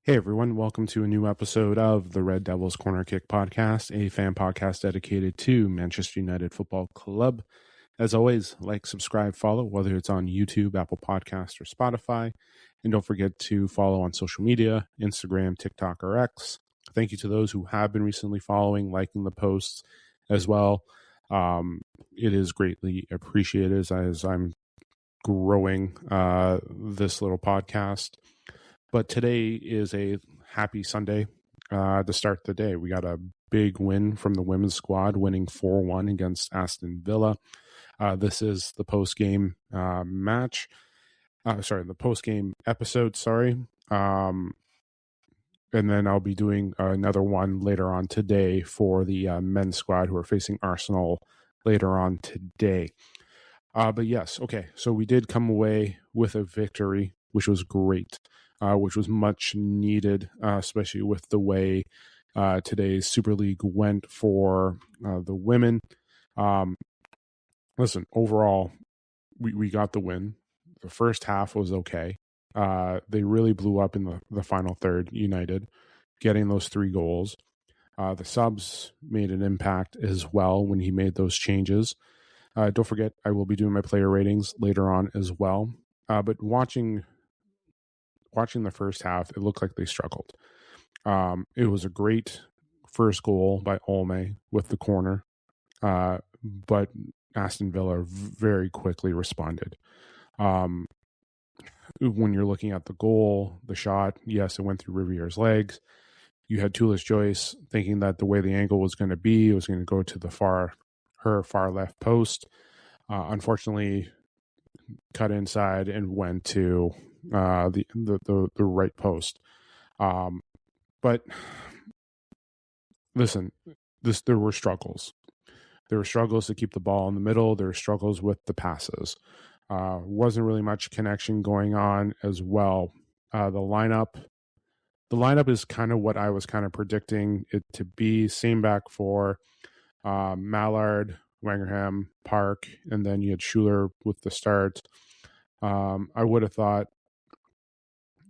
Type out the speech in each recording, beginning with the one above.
Hey everyone, welcome to a new episode of the Red Devils Corner Kick podcast, a fan podcast dedicated to Manchester United Football Club. As always, like, subscribe, follow, whether it's on YouTube, Apple Podcasts, or Spotify. And don't forget to follow on social media, Instagram, TikTok, or X. Thank you to those who have been recently following, liking the posts as well. It is greatly appreciated as I'm growing this little podcast. But today is a happy Sunday to start the day. We got a big win from the women's squad, winning 4-1 against Aston Villa. This is the post-game the post-game episode, and then I'll be doing another one later on today for the men's squad who are facing Arsenal later on today. But yes, okay, so we did come away with a victory, which was great. Which was much needed, especially with the way today's Super League went for the women. Listen, overall, we got the win. The first half was okay. They really blew up in the final third, United, getting those 3 goals. The subs made an impact as well when he made those changes. Don't forget, I will be doing my player ratings later on as well. But watching the first half, it looked like they struggled. It was a great first goal by Olme with the corner, but Aston Villa very quickly responded. When you're looking at the goal, the shot, yes, it went through Rivier's legs. You had Tulis Joyce thinking that the way the angle was going to be, it was going to go to her far left post. Unfortunately, cut inside and went to the right post. But listen, there were struggles. There were struggles to keep the ball in the middle. There were struggles with the passes. Wasn't really much connection going on as well. The lineup is kind of what I was kind of predicting it to be. Same back for Mallard, Wangerham, Park, and then you had Schuler with the start. I would have thought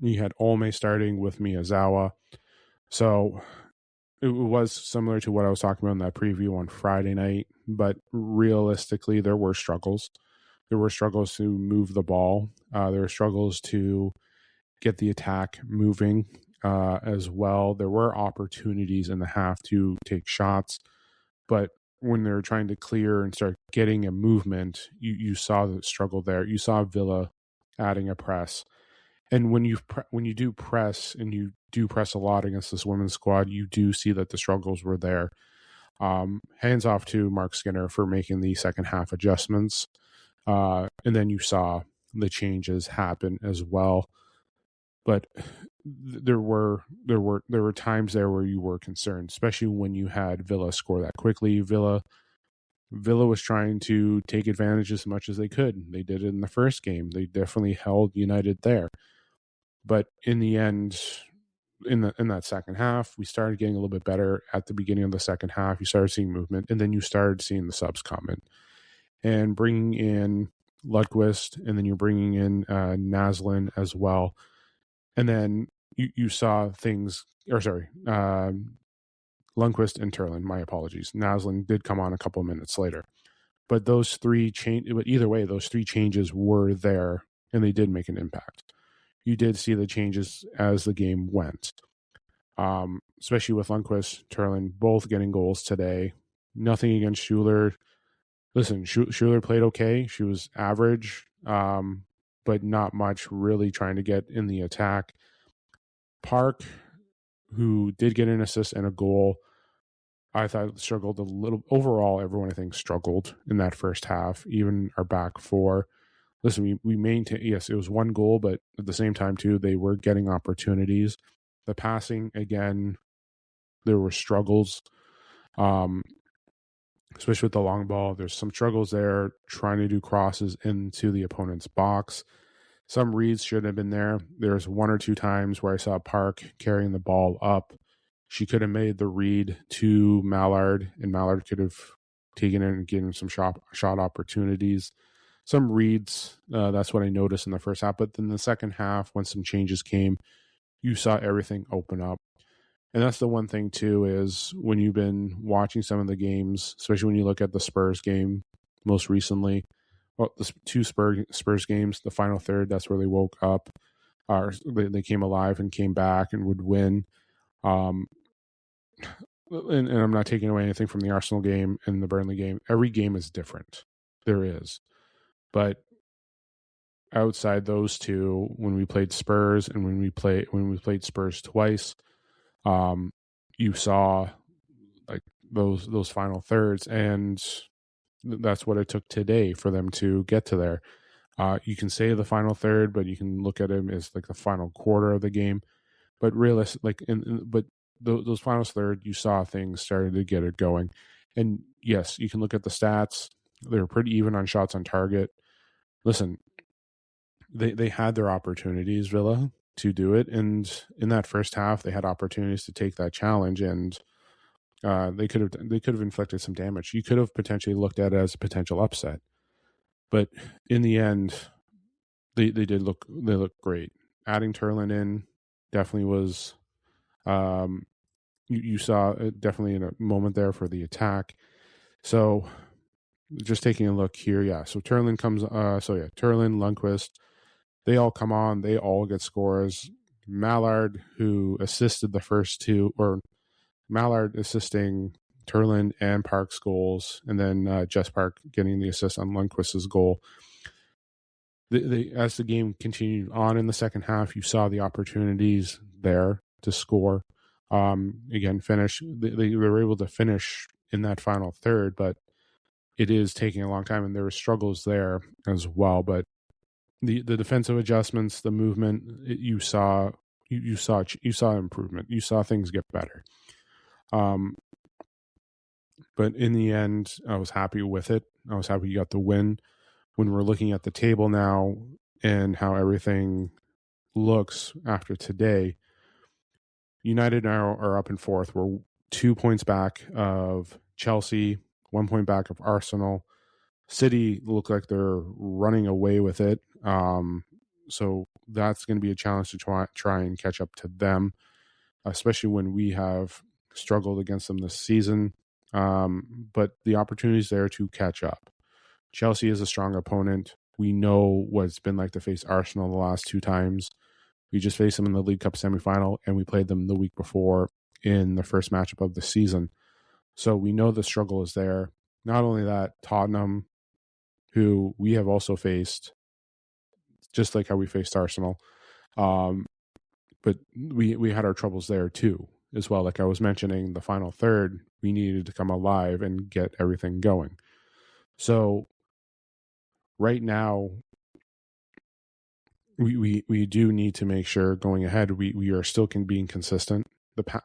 you had Olme starting with Miyazawa. So it was similar to what I was talking about in that preview on Friday night, but realistically, there were struggles. There were struggles to move the ball. There were struggles to get the attack moving as well. There were opportunities in the half to take shots, but when they're trying to clear and start getting a movement, you saw the struggle there. You saw Villa adding a press. And when you do press, and you do press a lot against this women's squad, you do see that the struggles were there. Hands off to Mark Skinner for making the second half adjustments. And then you saw the changes happen as well. But there were times there where you were concerned, especially when you had Villa score that quickly. Villa was trying to take advantage as much as they could. They did it in the first game. They definitely held United there. But in the end, in that second half, we started getting a little bit better at the beginning of the second half. You started seeing movement, and then you started seeing the subs come in. And bringing in Lundqvist, and then you're bringing in Naslund as well. And then you saw things, Lundqvist and Turlin, my apologies. Naslund did come on a couple of minutes later. But those 3 but either way, those 3 changes were there, and they did make an impact. You did see the changes as the game went, especially with Lundqvist, Turlin, both getting goals today. Nothing against Schuler. Listen, Schuler played okay. She was average, but not much really trying to get in the attack. Park, who did get an assist and a goal, I thought struggled a little. Overall, everyone I think struggled in that first half, even our back 4. Listen, we maintained, yes, it was 1 goal, but at the same time, too, they were getting opportunities. The passing, again, there were struggles, especially with the long ball. There's some struggles there trying to do crosses into the opponent's box. Some reads should have been there. There's 1 or 2 times where I saw Park carrying the ball up. She could have made the read to Mallard, and Mallard could have taken it and given some shot opportunities. Some reads, that's what I noticed in the first half. But then the second half, when some changes came, you saw everything open up. And that's the one thing too, is when you've been watching some of the games, especially when you look at the Spurs game most recently, well, the two Spurs games, the final third, that's where they woke up, or they came alive and came back and would win. And I'm not taking away anything from the Arsenal game and the Burnley game. Every game is different. There is. But outside those two, when we played Spurs and when we played Spurs twice, you saw like those final thirds, and that's what it took today for them to get to there. You can say the final third, but you can look at him as like the final quarter of the game. But those final third, you saw things started to get it going. And yes, you can look at the stats; they were pretty even on shots on target. Listen, they had their opportunities, Villa, to do it, and in that first half, they had opportunities to take that challenge, and they could have inflicted some damage. You could have potentially looked at it as a potential upset, but in the end, they look great. Adding Turlin in definitely was, you saw definitely in a moment there for the attack. So just taking a look here, yeah. So Turlin comes, Turlin, Lundqvist, they all come on, they all get scores. Mallard, who assisted the first two, or Mallard assisting Turlin and Park's goals, and then Jess Park getting the assist on Lundqvist's goal. As the game continued on in the second half, you saw the opportunities there to score. Again, finish. They were able to finish in that final third, but it is taking a long time, and there were struggles there as well. But the defensive adjustments, the movement, you saw improvement. You saw things get better. But in the end, I was happy with it. I was happy you got the win. When we're looking at the table now and how everything looks after today, United now are up in fourth. We're 2 points back of Chelsea, 1 point back of Arsenal. City look like they're running away with it. So that's going to be a challenge to try and catch up to them, especially when we have struggled against them this season. But the opportunity is there to catch up. Chelsea is a strong opponent. We know what it's been like to face Arsenal the last two times. We just faced them in the League Cup semifinal, and we played them the week before in the first matchup of the season. So we know the struggle is there. Not only that, Tottenham, who we have also faced, just like how we faced Arsenal, but we had our troubles there too, as well. Like I was mentioning, the final third, we needed to come alive and get everything going. So right now, we do need to make sure going ahead we are still being consistent.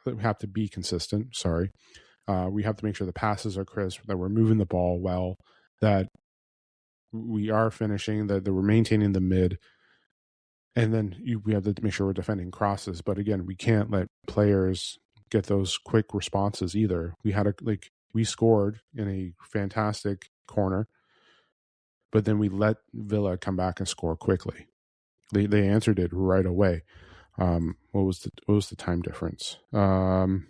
We have to be consistent. Sorry, we have to make sure the passes are crisp, that we're moving the ball well, that we are finishing, that we're maintaining the mid, and then we have to make sure we're defending crosses. But again, we can't let players get those quick responses either. We scored in a fantastic corner, but then we let Villa come back and score quickly. They answered it right away. What was the time difference? 2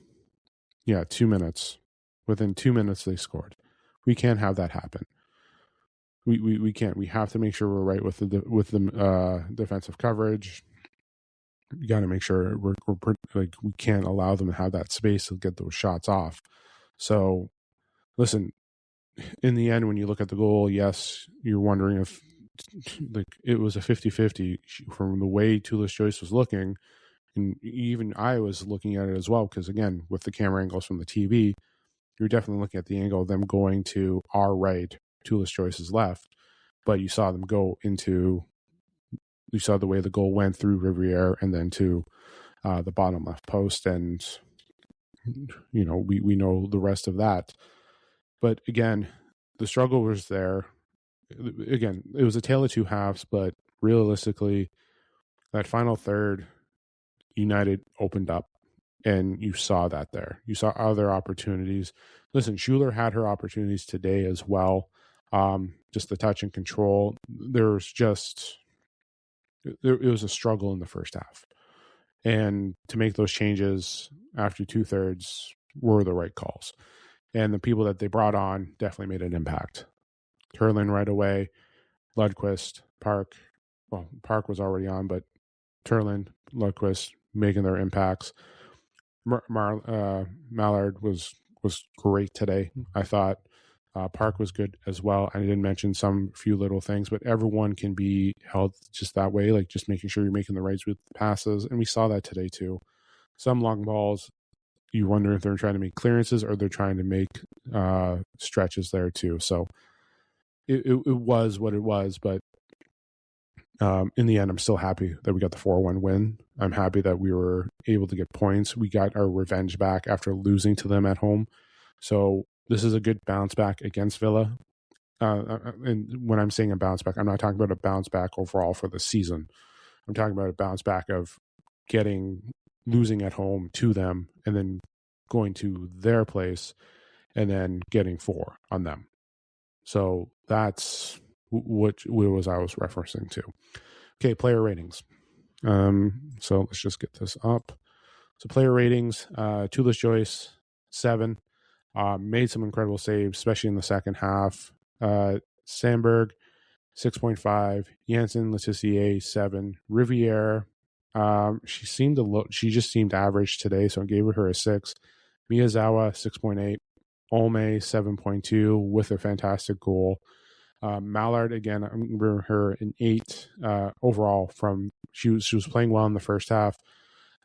minutes. Within 2 minutes, they scored. We can't have that happen. We can't. We have to make sure we're right with the defensive coverage. You got to make sure we're we can't allow them to have that space to get those shots off. So, listen. In the end, when you look at the goal, yes, you're wondering if it was a 50-50 from the way Tulis Joyce was looking, and even I was looking at it as well, because again, with the camera angles from the TV, you're definitely looking at the angle of them going to our right, Tulis Joyce's left, but you saw them you saw the way the goal went through Riviere and then to the bottom left post, and we know the rest of that. But again, the struggle was there. Again, it was a tale of two halves, but realistically, that final third, United opened up, and you saw that there. You saw other opportunities. Listen, Schuler had her opportunities today as well. Just the touch and control. It was a struggle in the first half. And to make those changes after 2/3 were the right calls. And the people that they brought on definitely made an impact. Turlin right away, Lundqvist, Park. Well, Park was already on, but Turlin, Lundqvist making their impacts. Mallard was great today. I thought Park was good as well. I didn't mention some few little things, but everyone can be held just that way, like just making sure you're making the right with the passes. And we saw that today too. Some long balls, you wonder if they're trying to make clearances or they're trying to make stretches there too. So it was what it was, but in the end, I'm still happy that we got the 4-1 win. I'm happy that we were able to get points. We got our revenge back after losing to them at home. So this is a good bounce back against Villa. And when I'm saying a bounce back, I'm not talking about a bounce back overall for the season. I'm talking about a bounce back of losing at home to them and then going to their place and then getting 4 on them. So that's what was I was referencing to. Okay, player ratings. So let's just get this up. So player ratings, Tulis Joyce, 7. Made some incredible saves, especially in the second half. Sandberg, 6.5. Janssen Letizier, 7. Riviere, she just seemed average today, so I gave her a 6. Miyazawa, 6.8. Olme, 7.2 with a fantastic goal. Mallard, again, I'm giving her an 8 overall. She was playing well in the first half.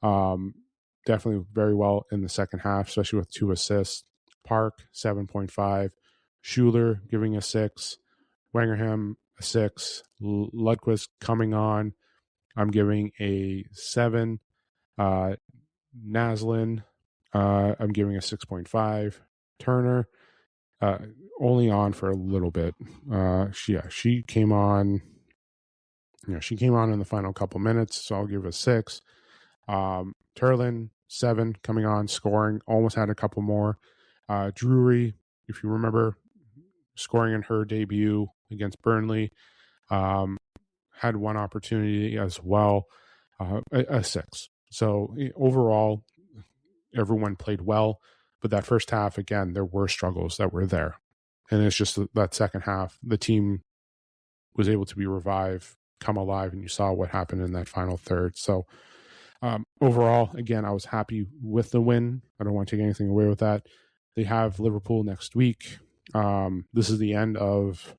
Definitely very well in the second half, especially with 2 assists. Park, 7.5. Schuler giving a 6. Wangerham, a 6. Lundqvist coming on, I'm giving a 7. Naslin, I'm giving a 6.5. Turner, only on for a little bit. She came on. She came on in the final couple minutes, so I'll give a 6. Turlin, 7, coming on, scoring, almost had a couple more. Drury, if you remember, scoring in her debut against Burnley, had one opportunity as well, a 6. So overall, everyone played well, but that first half, again, there were struggles that were there. And it's just that second half, the team was able to be revived, come alive, and you saw what happened in that final third. So overall, again, I was happy with the win. I don't want to take anything away with that. They have Liverpool next week. This is the end of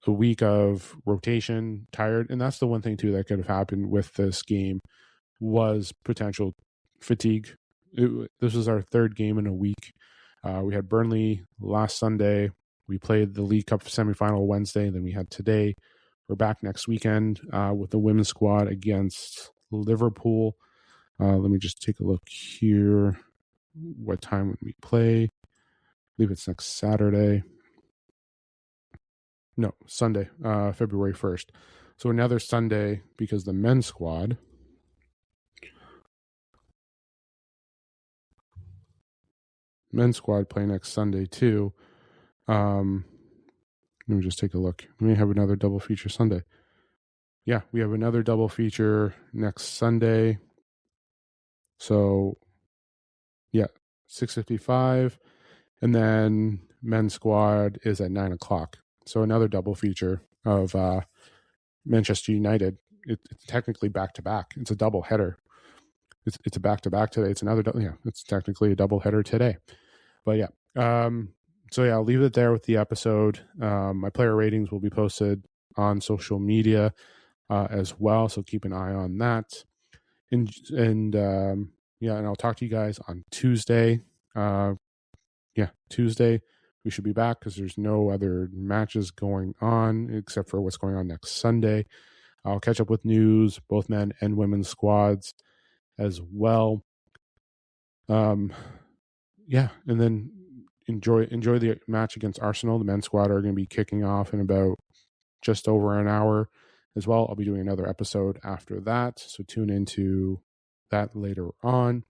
a week of rotation, tired. And that's the one thing, too, that could have happened with this game was potential fatigue. This was our third game in a week. We had Burnley last Sunday. We played the League Cup semifinal Wednesday. Then we had today. We're back next weekend with the women's squad against Liverpool. Let me just take a look here. What time would we play? I believe it's next Saturday. No, Sunday, February 1st. So another Sunday because the men's squad play next Sunday too. Let me just take a look. We may have another double feature Sunday. Yeah, we have another double feature next Sunday. So, yeah, 6:55, and then men's squad is at 9:00. So another double feature of Manchester United. It's technically back to back. It's a double header. It's a back to back today. It's another. It's technically a double header today. But yeah. So yeah, I'll leave it there with the episode. My player ratings will be posted on social media as well, so keep an eye on that. And I'll talk to you guys on Tuesday. Tuesday we should be back because there's no other matches going on except for what's going on next Sunday. I'll catch up with news, both men and women's squads as well. And then enjoy the match against Arsenal. The men's squad are going to be kicking off in about just over an hour as well. I'll be doing another episode after that, so tune into that later on.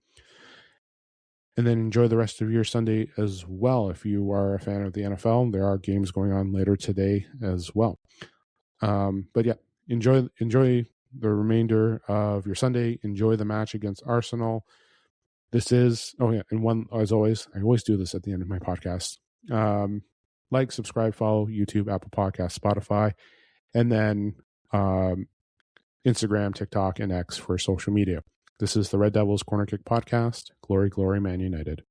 And then enjoy the rest of your Sunday as well. If you are a fan of the NFL, there are games going on later today as well. But yeah, enjoy the remainder of your Sunday. Enjoy the match against Arsenal. This is, and one, as always, I always do this at the end of my podcast. Like, subscribe, follow YouTube, Apple Podcasts, Spotify, and then Instagram, TikTok, and X for social media. This is the Red Devils Corner Kick Podcast. Glory, glory, Man United.